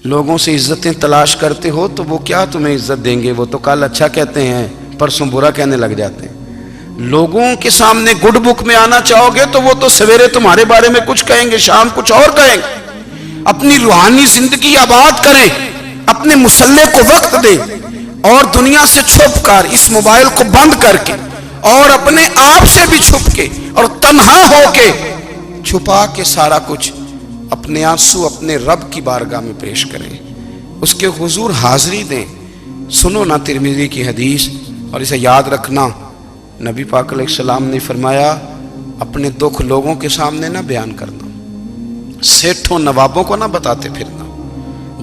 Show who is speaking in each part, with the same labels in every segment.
Speaker 1: لوگوں سے عزتیں تلاش کرتے ہو تو وہ کیا تمہیں عزت دیں گے؟ وہ تو کل اچھا کہتے ہیں، پرسوں برا کہنے لگ جاتے ہیں۔ لوگوں کے سامنے گڈ بک میں آنا چاہو گے تو وہ تو سویرے تمہارے بارے میں کچھ کہیں گے، شام کچھ اور کہیں گے۔ اپنی روحانی زندگی آباد کریں، اپنے مسلح کو وقت دیں، اور دنیا سے چھپ کر اس موبائل کو بند کر کے اور اپنے آپ سے بھی چھپ کے اور تنہا ہو کے چھپا کے سارا کچھ اپنے آنسو اپنے رب کی بارگاہ میں پیش کریں، اس کے حضور حاضری دیں۔ سنو نا ترمذی کی حدیث، اور اسے یاد رکھنا، نبی پاک علیہ السلام نے فرمایا اپنے دکھ لوگوں کے سامنے نہ بیان کرنا، سیٹھوں نوابوں کو نہ بتاتے پھرنا،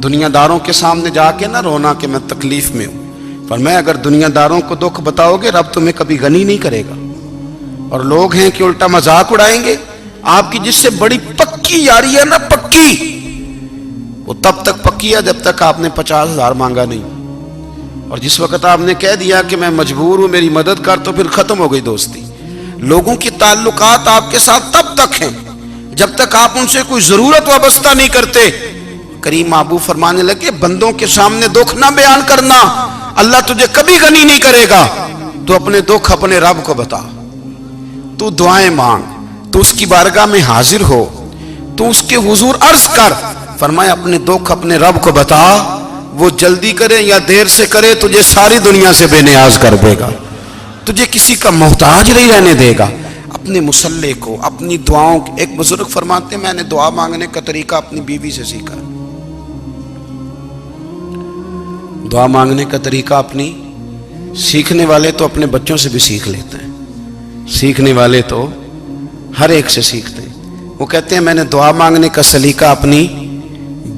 Speaker 1: دنیا داروں کے سامنے جا کے نہ رونا کہ میں تکلیف میں ہوں۔ فرمایا اگر دنیا داروں کو دکھ بتاؤ گے رب تمہیں کبھی غنی نہیں کرے گا۔ اور لوگ ہیں کہ الٹا مذاق اڑائیں گے آپ کی، جس سے بڑی پکی یاری ہے نا، پکی، وہ تب تک پکی ہے جب تک آپ نے 50,000 مانگا نہیں، اور جس وقت آپ نے کہہ دیا کہ میں مجبور ہوں میری مدد کر، تو پھر ختم ہو گئی دوستی۔ لوگوں کی تعلقات آپ کے ساتھ تب تک ہیں جب تک آپ ان سے کوئی ضرورت وابستہ نہیں کرتے۔ کریم محبوب فرمانے لگے بندوں کے سامنے دکھ نہ بیان کرنا، اللہ تجھے کبھی غنی نہیں کرے گا۔ تو اپنے دکھ اپنے رب کو بتا، تو دعائیں مانگ، تو اس کی بارگاہ میں حاضر ہو، تو اس کے حضور عرض کر۔ فرمایا اپنے دکھ اپنے رب کو بتا، وہ جلدی کرے یا دیر سے کرے تجھے ساری دنیا سے بے نیاز کر دے گا، تجھے کسی کا محتاج نہیں رہنے دے گا۔ اپنے مسلح کو، اپنی دعاؤں، ایک بزرگ فرماتے ہیں میں نے دعا مانگنے کا طریقہ اپنی بیوی سے سیکھا، دعا مانگنے کا طریقہ اپنی، سیکھنے والے تو اپنے بچوں سے بھی سیکھ لیتے ہیں، سیکھنے والے تو ہر ایک سے سیکھتے ہیں۔ وہ کہتے ہیں میں نے دعا مانگنے کا سلیقہ اپنی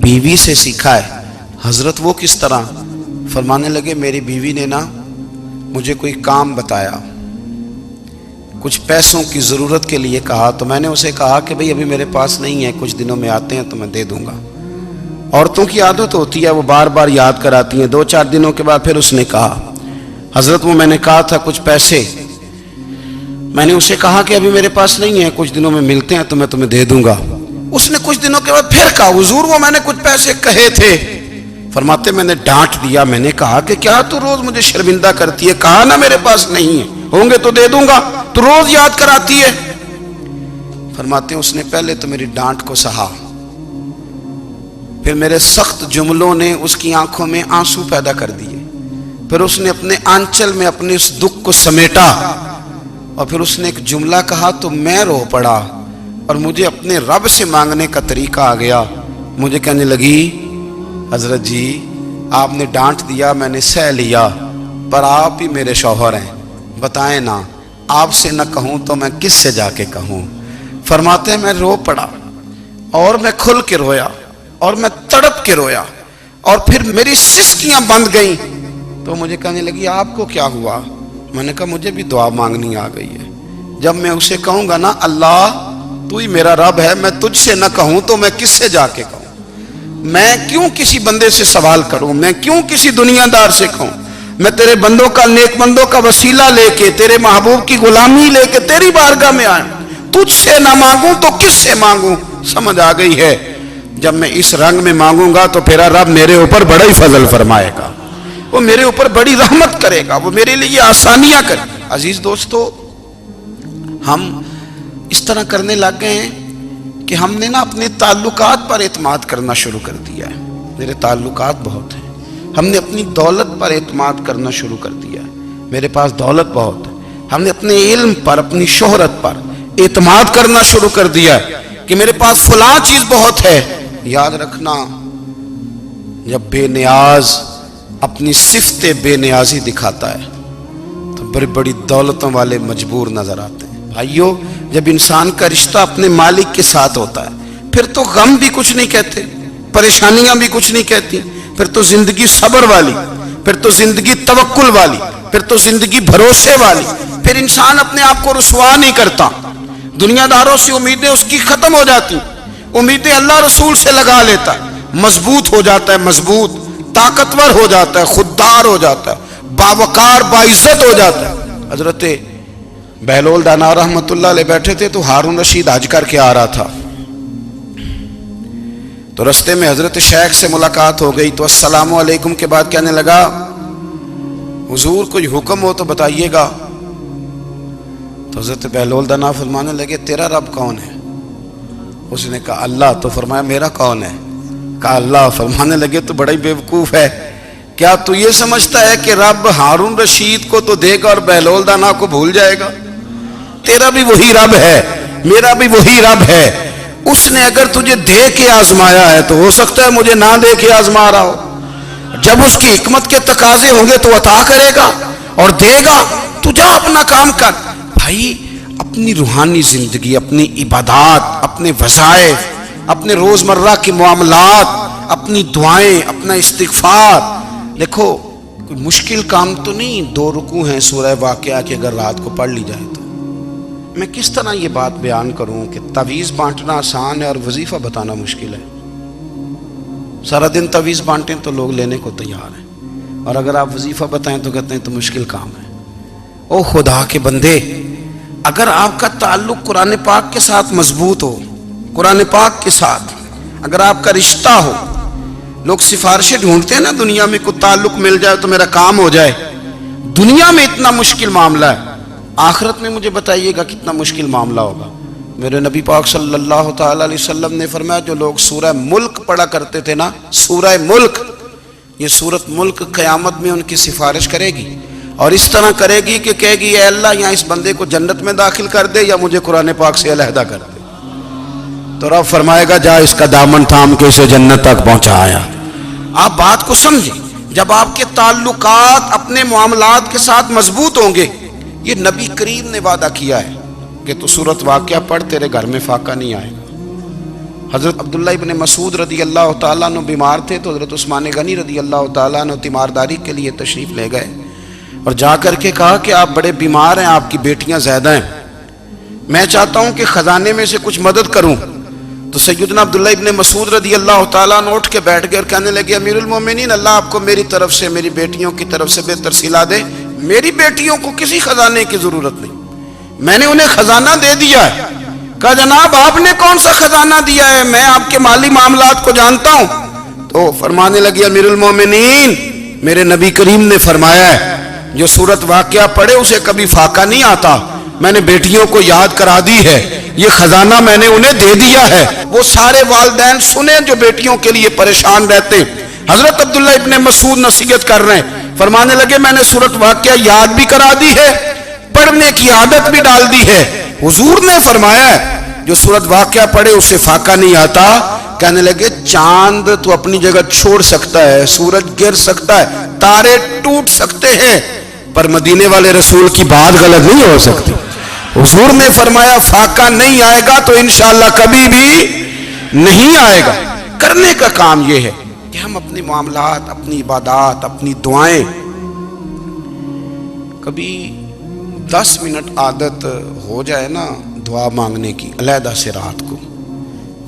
Speaker 1: بیوی سے سیکھا ہے۔ حضرت وہ کس طرح؟ فرمانے لگے میری بیوی نے نا مجھے کوئی کام بتایا، کچھ پیسوں کی ضرورت کے لیے کہا، تو میں نے اسے کہا کہ بھئی ابھی میرے پاس نہیں ہے، کچھ دنوں میں آتے ہیں تو میں دے دوں گا۔ عورتوں کی عادت ہوتی ہے وہ بار بار یاد کراتی ہیں، 2-4 دنوں کے بعد پھر اس نے کہا حضرت وہ میں نے کہا تھا کچھ پیسے، میں نے اسے کہا کہ ابھی میرے پاس نہیں ہے، کچھ دنوں میں ملتے ہیں تو میں تمہیں دے دوں گا۔ اس نے کچھ دنوں کے بعد پھر کہا حضور وہ میں نے کچھ پیسے کہے تھے۔ فرماتے میں نے ڈانٹ دیا، میں نے کہا کہ کیا تو روز مجھے شرمندہ کرتی ہے، کہا نا میرے پاس نہیں ہے، ہوں گے تو دے دوں گا، تو روز یاد کراتی ہے۔ فرماتے ہیں اس نے پہلے تو میری ڈانٹ کو سہا، پھر میرے سخت جملوں نے اس کی آنکھوں میں آنسو پیدا کر دیے، پھر اس نے اپنے آنچل میں اپنے اس دکھ کو سمیٹا، اور پھر اس نے ایک جملہ کہا تو میں رو پڑا، اور مجھے اپنے رب سے مانگنے کا طریقہ آ گیا۔ مجھے کہنے لگی حضرت جی آپ نے ڈانٹ دیا میں نے سہ لیا، پر آپ ہی میرے شوہر ہیں، بتائیں نا آپ سے نہ کہوں تو میں کس سے جا کے کہوں۔ فرماتے ہیں میں رو پڑا، اور میں کھل کے رویا، اور میں تڑپ کے رویا، اور پھر میری سسکیاں بند گئیں۔ تو مجھے کہنے لگی آپ کو کیا ہوا؟ میں نے کہا مجھے بھی دعا مانگنی آ گئی ہے، جب میں اسے کہوں گا نا اللہ تو ہی میرا رب ہے، میں تجھ سے نہ کہوں تو میں کس سے جا کے کہوں؟ میں کیوں کسی بندے سے سوال کروں؟ میں کیوں کسی دنیا دار سے کہوں؟ میں تیرے بندوں کا، نیک بندوں کا وسیلہ لے کے، تیرے محبوب کی غلامی لے کے تیری بارگاہ میں آیا، تجھ سے نہ مانگوں تو کس سے مانگوں؟ سمجھ آ گئی ہے؟ جب میں اس رنگ میں مانگوں گا تو پھر رب میرے اوپر بڑا ہی فضل فرمائے گا، وہ میرے اوپر بڑی رحمت کرے گا، وہ میرے لیے آسانیاں کرے گا۔ عزیز دوستو، ہم اس طرح کرنے لگ گئے ہیں کہ ہم نے نا اپنے تعلقات پر اعتماد کرنا شروع کر دیا ہے۔ میرے تعلقات بہت ہیں، ہم نے اپنی دولت پر اعتماد کرنا شروع کر دیا ہے، میرے پاس دولت بہت ہے۔ ہم نے اپنے علم پر، اپنی شہرت پر اعتماد کرنا شروع کر دیا ہے کہ میرے پاس فلاں چیز بہت ہے۔ یاد رکھنا جب بے نیاز اپنی صفت بے نیازی دکھاتا ہے تو بڑی بڑی دولتوں والے مجبور نظر آتے ہیں۔ بھائیو جب انسان کا رشتہ اپنے مالک کے ساتھ ہوتا ہے پھر تو غم بھی کچھ نہیں کہتے، پریشانیاں بھی کچھ نہیں کہتی، پھر تو زندگی صبر والی، پھر تو زندگی توکل والی، پھر تو زندگی بھروسے والی، پھر انسان اپنے آپ کو رسوا نہیں کرتا، دنیا داروں سے امیدیں اس کی ختم ہو جاتی، امیدیں اللہ رسول سے لگا لیتا ہے، مضبوط ہو جاتا ہے، مضبوط، طاقتور ہو جاتا ہے، خوددار ہو جاتا ہے، باوقار باعزت ہو جاتا ہے۔ حضرت بہلول دانا رحمت اللہ علیہ بیٹھے تھے تو ہارون رشید حج کر کے آ رہا تھا، تو رستے میں حضرت شیخ سے ملاقات ہو گئی تو السلام علیکم کے بعد کہنے لگا حضور کوئی حکم ہو تو بتائیے گا. تو حضرت بہلول دانا فرمانے لگے تیرا رب کون ہے؟ اس نے کہا اللہ. تو فرمایا میرا کون ہے؟ کہا اللہ. فرمانے لگے تو بڑا ہی بیوقوف ہے، کیا تو یہ سمجھتا ہے کہ رب ہارون رشید کو تو دے گا اور بہلول دانا کو بھول جائے گا؟ تیرا بھی وہی رب ہے، میرا بھی وہی رب ہے. اس نے اگر تجھے دے کے آزمایا ہے تو ہو سکتا ہے مجھے نہ دے کے آزما رہا ہو. جب اس کی حکمت کے تقاضے ہوں گے تو عطا کرے گا اور دے گا. تو جا اپنا کام کر. بھائی اپنی روحانی زندگی، اپنی عبادات، اپنے وظائف، اپنے روزمرہ کے معاملات، اپنی دعائیں، اپنا استغفار. دیکھو کوئی مشکل کام تو نہیں 2 رکوع ہیں سورہ واقعہ کہ اگر رات کو پڑھ لی جائے تو. میں کس طرح یہ بات بیان کروں کہ تعویذ بانٹنا آسان ہے اور وظیفہ بتانا مشکل ہے. سارا دن تعویذ بانٹیں تو لوگ لینے کو تیار ہیں، اور اگر آپ وظیفہ بتائیں تو کہتے ہیں تو مشکل کام ہے. او خدا کے بندے، اگر آپ کا تعلق قرآن پاک کے ساتھ مضبوط ہو، قرآن پاک کے ساتھ اگر آپ کا رشتہ ہو، لوگ سفارشیں ڈھونڈتے ہیں نا دنیا میں، کوئی تعلق مل جائے تو میرا کام ہو جائے. دنیا میں اتنا مشکل معاملہ ہے، آخرت میں مجھے بتائیے گا کتنا مشکل معاملہ ہوگا. میرے نبی پاک صلی اللہ تعالی علیہ وسلم نے فرمایا جو لوگ سورہ ملک پڑھا کرتے تھے نا، سورہ ملک، یہ سورت ملک قیامت میں ان کی سفارش کرے گی، اور اس طرح کرے گی کہ کہے گی اے اللہ یہاں اس بندے کو جنت میں داخل کر دے یا مجھے قرآن پاک سے علیحدہ کر دے. تو رب فرمائے گا جا اس کا دامن تھام کے اسے جنت تک پہنچایا. آپ بات کو سمجھیں، جب آپ کے تعلقات اپنے معاملات کے ساتھ مضبوط ہوں گے، یہ نبی کریم نے وعدہ کیا ہے کہ تو سورت واقعہ پڑھ تیرے گھر میں فاقہ نہیں آئے گا. حضرت عبداللہ ابن مسعود رضی اللہ تعالیٰ عنہ بیمار تھے تو حضرت عثمان غنی رضی اللہ تعالیٰ عنہ تیمارداری کے لیے تشریف لے گئے اور جا کر کے کہا کہ آپ بڑے بیمار ہیں، آپ کی بیٹیاں زیادہ ہیں، میں چاہتا ہوں کہ خزانے میں سے کچھ مدد کروں. تو سیدنا عبداللہ ابن مسعود رضی اللہ تعالیٰ عنہ اٹھ کے بیٹھ گئے اور کہنے لگے امیر المومنین، اللہ آپ کو میری طرف سے، میری بیٹیوں کی طرف سے بہتر صلہ دے. میری بیٹیوں کو کسی خزانے کی ضرورت نہیں، میں نے انہیں خزانہ دے دیا ہے. کہا جناب آپ نے کون سا خزانہ دیا ہے، میں آپ کے مالی معاملات کو جانتا ہوں. تو فرمانے لگے امیر المومنین، میرے نبی کریم نے فرمایا ہے جو سورت واقعہ پڑھے اسے کبھی فاقہ نہیں آتا. میں نے بیٹیوں کو یاد کرا دی ہے، یہ خزانہ میں نے انہیں دے دیا ہے. وہ سارے والدین سنیں جو بیٹیوں کے لیے پریشان رہتے. حضرت عبداللہ ابن مسعود نصیحت کر رہے ہیں، فرمانے لگے میں نے سورت واقعہ یاد بھی کرا دی ہے، پڑھنے کی عادت بھی ڈال دی ہے. حضور نے فرمایا ہے جو سورت واقعہ پڑھے اسے فاقہ نہیں آتا. کہنے لگے چاند تو اپنی جگہ چھوڑ سکتا ہے، سورج گر سکتا ہے، تارے ٹوٹ سکتے ہیں، پر مدینے والے رسول کی بات غلط نہیں ہو سکتی. حضور نے فرمایا فاقہ نہیں آئے گا تو انشاءاللہ کبھی بھی نہیں آئے گا. کرنے کا کام یہ ہے کہ ہم اپنے معاملات، اپنی عبادات، اپنی دعائیں، کبھی 10 منٹ عادت ہو جائے نا دعا مانگنے کی علیحدہ سے رات کو.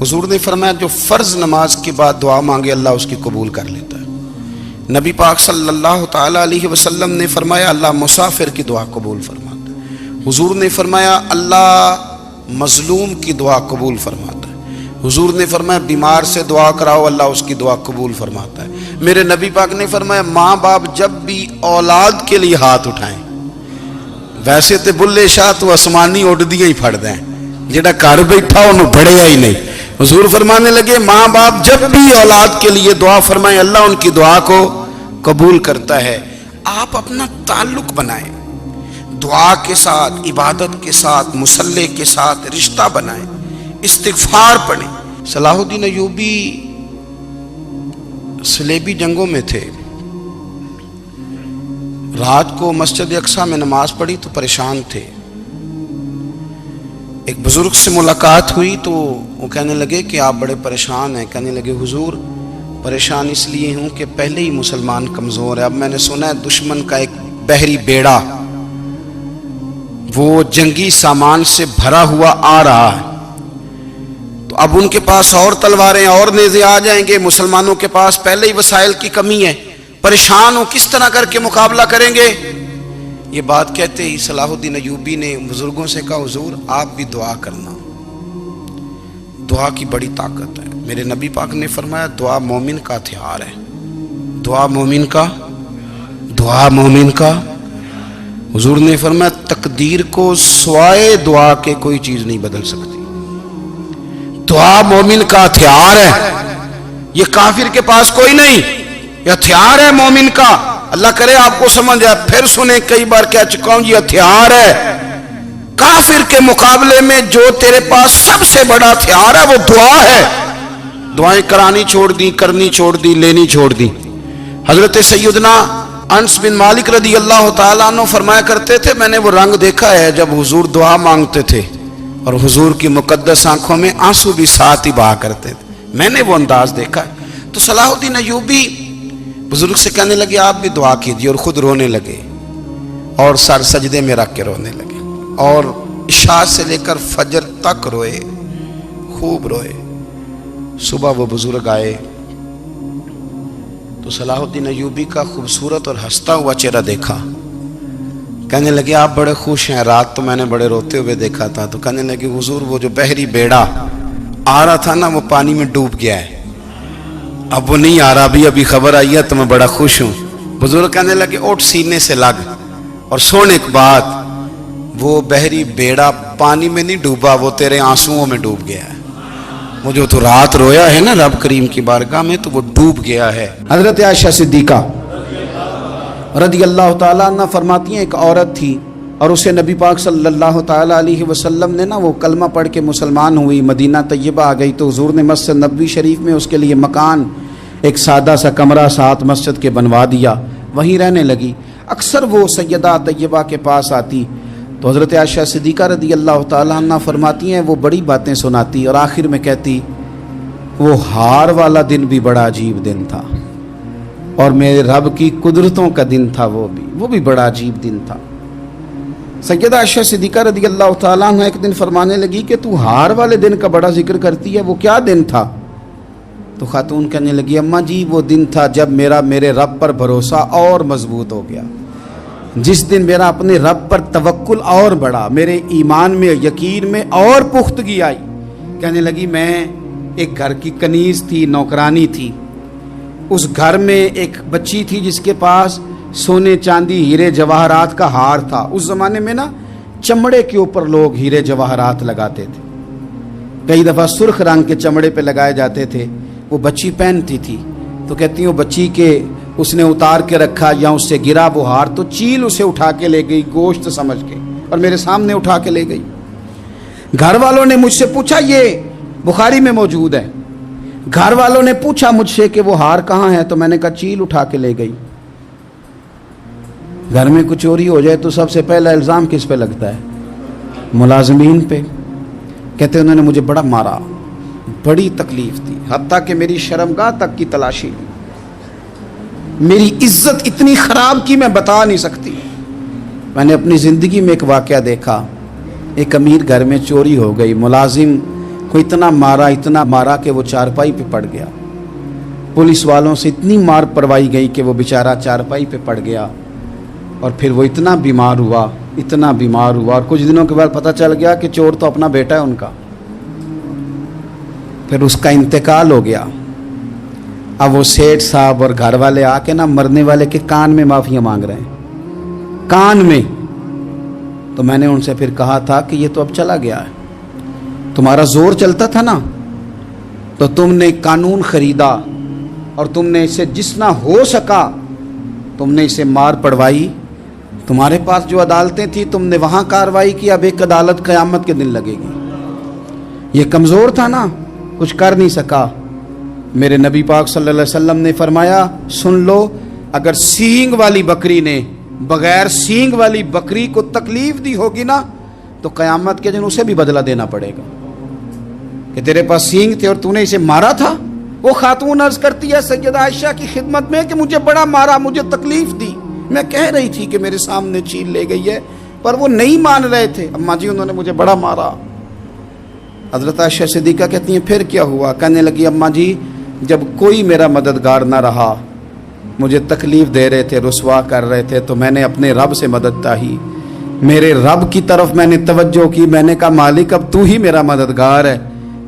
Speaker 1: حضور نے فرمایا جو فرض نماز کے بعد دعا مانگے اللہ اس کی قبول کر لیتا ہے. نبی پاک صلی اللہ تعالی علیہ وسلم نے فرمایا اللہ مسافر کی دعا قبول فرماتا ہے. حضور نے فرمایا اللہ مظلوم کی دعا قبول فرماتا ہے. حضور نے فرمایا بیمار سے دعا کراؤ اللہ اس کی دعا قبول فرماتا ہے. میرے نبی پاک نے فرمایا ماں باپ جب بھی اولاد کے لیے ہاتھ اٹھائیں، ویسے تے بلے شاہ تو آسمانی اڈ دیا ہی پھڑ دیں، جڑا گھر بیٹھا انہوں بڑھیا ہی نہیں. حضور فرمانے لگے ماں باپ جب بھی اولاد کے لیے دعا فرمائیں اللہ ان کی دعا کو قبول کرتا ہے. آپ اپنا تعلق بنائیں دعا کے ساتھ، عبادت کے ساتھ، مصلی کے ساتھ رشتہ بنائیں، استغفار پڑھیں. صلاح الدین ایوبی صلیبی جنگوں میں تھے، رات کو مسجد اقصیٰ میں نماز پڑھی تو پریشان تھے. ایک بزرگ سے ملاقات ہوئی تو وہ کہنے لگے کہ آپ بڑے پریشان ہیں. کہنے لگے حضور پریشان اس لیے ہوں کہ پہلے ہی مسلمان کمزور ہے، اب میں نے سنا ہے دشمن کا ایک بحری بیڑا وہ جنگی سامان سے بھرا ہوا آ رہا ہے، تو اب ان کے پاس اور تلواریں اور نیزے آ جائیں گے، مسلمانوں کے پاس پہلے ہی وسائل کی کمی ہے، پریشان ہو کس طرح کر کے مقابلہ کریں گے. یہ بات کہتے ہی صلاح الدین ایوبی نے بزرگوں سے کہا حضور آپ بھی دعا کرنا، دعا کی بڑی طاقت ہے. میرے نبی پاک نے فرمایا دعا مومن کا ہتھیار ہے، دعا مومن کا، دعا مومن کا۔ حضور نے فرمایا تقدیر کو سوائے دعا کے کوئی چیز نہیں بدل سکتی، دعا مومن کا ہتھیار ہے، یہ کافر کے پاس کوئی نہیں، یہ ہتھیار ہے مومن کا۔ اللہ کرے آپ کو سمجھ آئے، پھر سنیں، کئی بار کہہ چکا ہوں یہ ہتھیار ہے۔ کافر کے مقابلے میں جو تیرے پاس سب سے بڑا ہتھیار ہے وہ دعا ہے۔ دعائیں کرانی چھوڑ دی، کرنی چھوڑ دی، لینی چھوڑ دی۔ حضرت سیدنا انس بن مالک رضی اللہ تعالیٰ عنہ فرمایا کرتے تھے، میں نے وہ رنگ دیکھا ہے جب حضور دعا مانگتے تھے اور حضور کی مقدس آنکھوں میں آنسو بھی ساتھ ہی بہا کرتے تھے، میں نے وہ انداز دیکھا ہے۔ تو صلاح الدین ایوبی بزرگ سے کہنے لگے آپ بھی دعا کیجیے، اور خود رونے لگے اور سر سجدے میں رکھ کے رونے لگے، اور عشاء سے لے کر فجر تک روئے، خوب روئے۔ صبح وہ بزرگ آئے تو صلاح الدین ایوبی کا خوبصورت اور ہنستا ہوا چہرہ دیکھا، کہنے لگے آپ بڑے خوش ہیں، رات تو میں نے بڑے روتے ہوئے دیکھا تھا۔ تو کہنے لگے حضور وہ جو بحری بیڑا آ رہا تھا نا وہ پانی میں ڈوب گیا ہے، اب وہ نہیں آ رہا، ابھی خبر آئی ہے تو میں بڑا خوش ہوں۔ بزرگ کہنے لگے اٹھ سینے سے لگ اور سن ایک بات، وہ بحری بیڑا پانی میں نہیں ڈوبا، وہ تیرے آنسوؤں میں ڈوب گیا ہے۔ وہ جو تو رات رویا ہے نا رب کریم کی بارگاہ میں تو وہ ڈوب گیا ہے۔ حضرت عائشہ صدیقہ رضی اللہ تعالیٰ عنہ فرماتی ہیں ایک عورت تھی اور اسے نبی پاک صلی اللہ تعالیٰ علیہ وسلم نے نا وہ کلمہ پڑھ کے مسلمان ہوئی، مدینہ طیبہ آ گئی تو حضور نے مسجد نبوی شریف میں اس کے لیے مکان، ایک سادہ سا کمرہ ساتھ مسجد کے بنوا دیا، وہیں رہنے لگی۔ اکثر وہ سیدہ طیبہ کے پاس آتی تو حضرت عائشہ صدیقہ رضی اللہ تعالیٰ عنہ فرماتی ہیں وہ بڑی باتیں سناتی اور آخر میں کہتی وہ ہار والا دن بھی بڑا عجیب دن تھا اور میرے رب کی قدرتوں کا دن تھا، وہ بھی بڑا عجیب دن تھا۔ سیدہ عائشہ صدیقہ رضی اللہ تعالیٰ عنہ ایک دن فرمانے لگی کہ تو ہار والے دن کا بڑا ذکر کرتی ہے، وہ کیا دن تھا؟ تو خاتون کہنے لگی اماں جی وہ دن تھا جب میرے رب پر بھروسہ اور مضبوط ہو گیا، جس دن میرا اپنے رب پر توکل اور بڑھا، میرے ایمان میں یقین میں اور پختگی آئی۔ کہنے لگی میں ایک گھر کی کنیز تھی، نوکرانی تھی، اس گھر میں ایک بچی تھی جس کے پاس سونے چاندی ہیرے جواہرات کا ہار تھا۔ اس زمانے میں نا چمڑے کے اوپر لوگ ہیرے جواہرات لگاتے تھے، کئی دفعہ سرخ رنگ کے چمڑے پہ لگائے جاتے تھے، وہ بچی پہنتی تھی۔ تو کہتی ہیں وہ بچی کے اس نے اتار کے رکھا یا اس سے گرا وہ ہار تو چیل اسے اٹھا کے لے گئی گوشت سمجھ کے اور میرے سامنے اٹھا کے لے گئی۔ گھر والوں نے مجھ سے پوچھا، یہ بخاری میں موجود ہے، گھر والوں نے پوچھا مجھ سے کہ وہ ہار کہاں ہے تو میں نے کہا چیل اٹھا کے لے گئی۔ گھر میں کچھ چوری ہو جائے تو سب سے پہلا الزام کس پہ لگتا ہے؟ ملازمین پہ۔ کہتے انہوں نے مجھے بڑا مارا، بڑی تکلیف تھی، حتیٰ کہ میری شرمگاہ تک کی تلاشی لی، میری عزت اتنی خراب کی میں بتا نہیں سکتی۔ میں نے اپنی زندگی میں ایک واقعہ دیکھا، ایک امیر گھر میں چوری ہو گئی، ملازم کو اتنا مارا کہ وہ چارپائی پہ پڑ گیا، پولیس والوں سے اتنی مار پروائی گئی کہ وہ بیچارہ چارپائی پہ پڑ گیا، اور پھر وہ اتنا بیمار ہوا اور کچھ دنوں کے بعد پتہ چل گیا کہ چور تو اپنا بیٹا ہے ان کا، پھر اس کا انتقال ہو گیا۔ اب وہ سیٹھ صاحب اور گھر والے آ کے نا مرنے والے کے کان میں معافیاں مانگ رہے ہیں، کان میں۔ تو میں نے ان سے پھر کہا تھا کہ یہ تو اب چلا گیا ہے، تمہارا زور چلتا تھا نا تو تم نے قانون خریدا اور تم نے اسے جتنا ہو سکا تم نے اسے مار پڑوائی، تمہارے پاس جو عدالتیں تھیں تم نے وہاں کارروائی کی، اب ایک عدالت قیامت کے دن لگے گی۔ یہ کمزور تھا نا، کچھ کر نہیں سکا۔ میرے نبی پاک صلی اللہ علیہ وسلم نے فرمایا سن لو، اگر سینگ والی بکری نے بغیر سینگ والی بکری کو تکلیف دی ہوگی نا تو قیامت کے دن اسے بھی بدلہ دینا پڑے گا کہ تیرے پاس سینگ تھے اور تو نے اسے مارا تھا۔ وہ خاتون عرض کرتی ہے سیدہ عائشہ کی خدمت میں کہ مجھے بڑا مارا، مجھے تکلیف دی، میں کہہ رہی تھی کہ میرے سامنے چیل لے گئی ہے پر وہ نہیں مان رہے تھے، اماں جی انہوں نے مجھے بڑا مارا۔ حضرت عائشہ صدیقہ کہتی ہیں پھر کیا ہوا؟ کہنے لگی اماں جی جب کوئی میرا مددگار نہ رہا، مجھے تکلیف دے رہے تھے، رسوا کر رہے تھے، تو میں نے اپنے رب سے مدد چاہی، میرے رب کی طرف میں نے توجہ کی، میں نے کہا مالک اب تو ہی میرا مددگار ہے،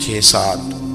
Speaker 1: 6-7,